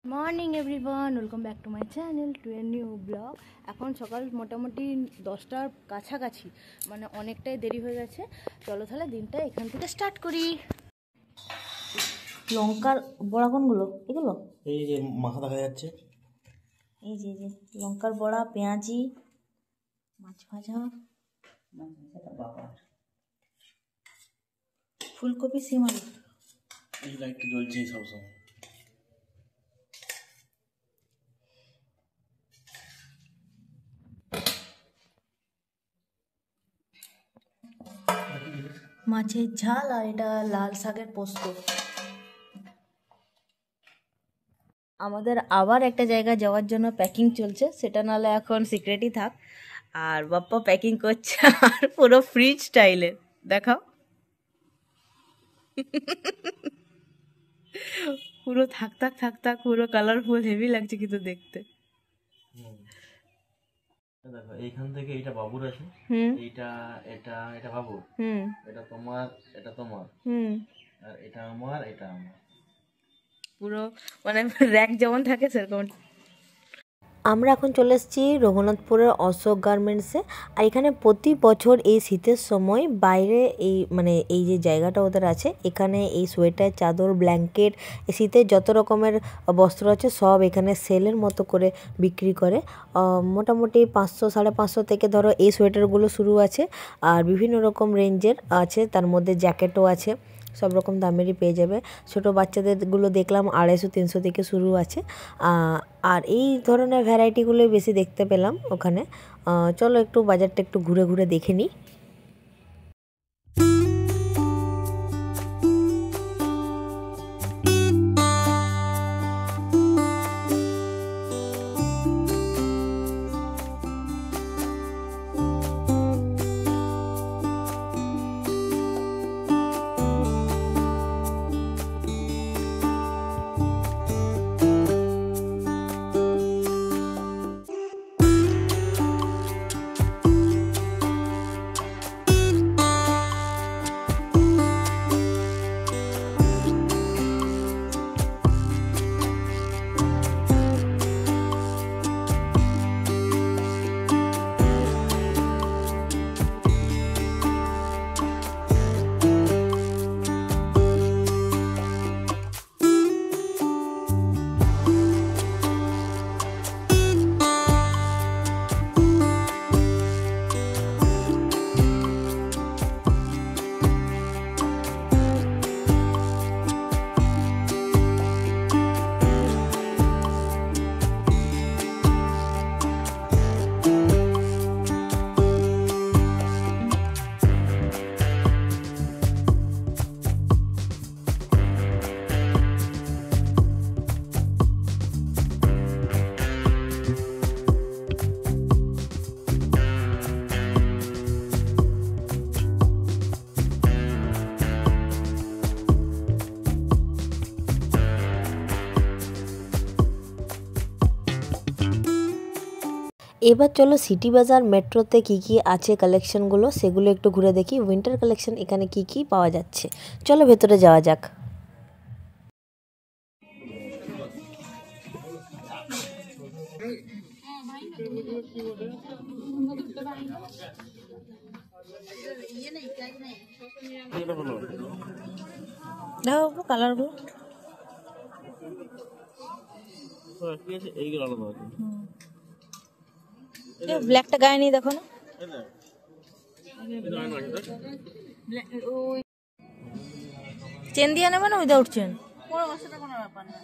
Morning everyone, welcome back to my channel to a new blog. এখন সকাল মোটামুটি 10টার কাছাকাছি, মানে অনেকটাই দেরি হয়ে গেছে। চলো তাহলে দিনটা এখান থেকে স্টার্ট করি। লঙ্কার বড়া কোনগুলো? এগুলো এই যে মাথা দেখা যাচ্ছে, এই যে লঙ্কার বড়া, পেঁয়াজি, মাছ ভাজা, ফুলকপি, সিম আলু। এই লাইটটা জ্বলছে সবসময়। মাছের ঝাল আর এটা লাল শাকের পোস্ত। আমাদের আবার একটা জায়গা যাওয়ার জন্য প্যাকিং চলছে, সেটা নাহলে এখন সিক্রেটই থাক। আর বাপ্পা প্যাকিং করছে, আর পুরো ফ্রিজ স্টাইলের। দেখাও, পুরো থাক পুরো কালারফুল, হেভি লাগছে কিন্তু দেখতে। দেখো এইখান থেকে এটা বাবুর আছে, এইটা এটা এটা বাবুর, এটা তোমার, এটা তোমার, আর এটা আমার, এটা আমার। পুরো মানে র্যাক যেমন থাকে সেরকম। আমরা এখন চলে এসেছি রঘুনাথপুরের অশোক গার্মেন্টসে। আর এখানে প্রতি বছর এই শীতের সময় বাইরে এই যে জায়গাটা ওদের আছে, এখানে এই সোয়েটার, চাদর, ব্ল্যাঙ্কেট, শীতের যত রকমের বস্ত্র আছে সব এখানে সেলের মতো করে বিক্রি করে। মোটামুটি 500 550 থেকে ধরো এই সোয়েটারগুলো শুরু আছে। আর বিভিন্ন রকম রেঞ্জের আছে, তার মধ্যে জ্যাকেটও আছে। সব রকম দামেরই পেয়ে যাবে। ছোটো বাচ্চাদেরগুলো দেখলাম 250 300 থেকে শুরু আছে। আর এই ধরনের ভ্যারাইটিগুলোই বেশি দেখতে পেলাম ওখানে। চলো একটু বাজারটা একটু ঘুরে ঘুরে দেখে নিই। এবার চলো সিটি বাজার মেট্রোতে কি কি আছে কালেকশনগুলো সেগুলো একটু ঘুরে দেখি। উইন্টার কালেকশন এখানে কি কি পাওয়া যাচ্ছে, চলো ভেতরে যাওয়া যাক। দেখো কালারগুলো, এইগুলো আলাদা আছে। ব্ল্যাকটা গায়ে নেই, দেখো না। চেন দিয়ে নেবে না উইদাউট চেন? কোনো ব্যাপার না।